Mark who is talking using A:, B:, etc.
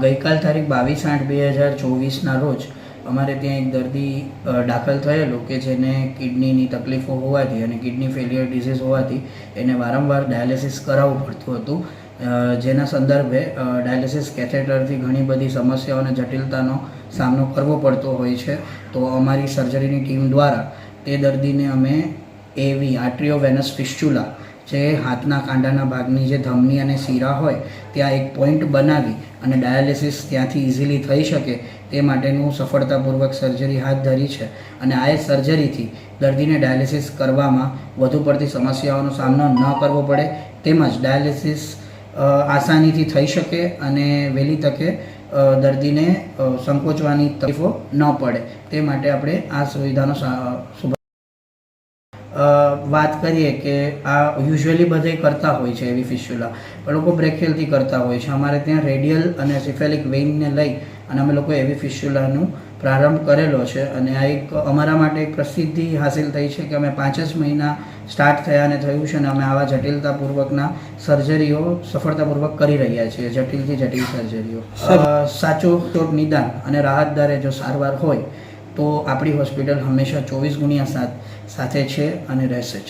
A: ગઈકાલ તારીખ 22/8/2024ના રોજ અમારે ત્યાં એક દર્દી દાખલ થયેલો કે જેને કિડનીની તકલીફો હોવાથી અને કિડની ફેલિયર ડિઝીઝ હોવાથી એને વારંવાર ડાયાલિસિસ કરાવવું પડતું હતું, જેના સંદર્ભે ડાયાલિસિસ કેથેટરથી ઘણી બધી સમસ્યાઓ અને જટિલતાનો સામનો કરવો પડતો હોય છે. તો અમારી સર્જરીની ટીમ દ્વારા તે દર્દીને અમે એવી આર્ટ્રિયોવેનસ ફિસ્ચ્યુલા, જે હાથના કાંડાના ભાગની જે ધમની અને શીરા હોય ત્યાં એક પોઈન્ટ બનાવી અને ડાયાલિસિસ ત્યાંથી ઇઝીલી થઈ શકે તે માટેનું સફળતાપૂર્વક સર્જરી હાથ ધરી છે. અને આ સર્જરીથી દર્દીને ડાયાલિસિસ કરવામાં વધુ પડતી સમસ્યાઓનો સામનો ન કરવો પડે, તેમજ ડાયાલિસિસ આસાનીથી થઈ શકે અને વહેલી તકે દર્દીને સંકોચવાની તકલીફો ન પડે તે માટે આપણે આ સુવિધાનો વાત કરીએ કે આ યુઝ્યુઅલી બધે કરતા હોય છે એવી ફિસ્ચ્યુલા, પણ લોકો બ્રેકિયલથી કરતા હોય છે. અમારે ત્યાં રેડિયલ અને સિફેલિક વેઇનને લઈ અને અમે લોકો એવી ફિસ્ચ્યુલાનું પ્રારંભ કરેલો છે. અને આ એક અમારા માટે એક પ્રસિદ્ધિ હાસિલ થઈ છે કે અમે 5 જ મહિના સ્ટાર્ટ થયા અને થયું છે અને અમે આવા જટિલતાપૂર્વકના સર્જરીઓ સફળતાપૂર્વક કરી રહ્યા છીએ, જટિલથી જટિલ સર્જરીઓ. સાચો નિદાન અને રાહત દરે જો સારવાર હોય તો આપણી હોસ્પિટલ હંમેશા 24/7 સાથે છે અને રહેશે જ.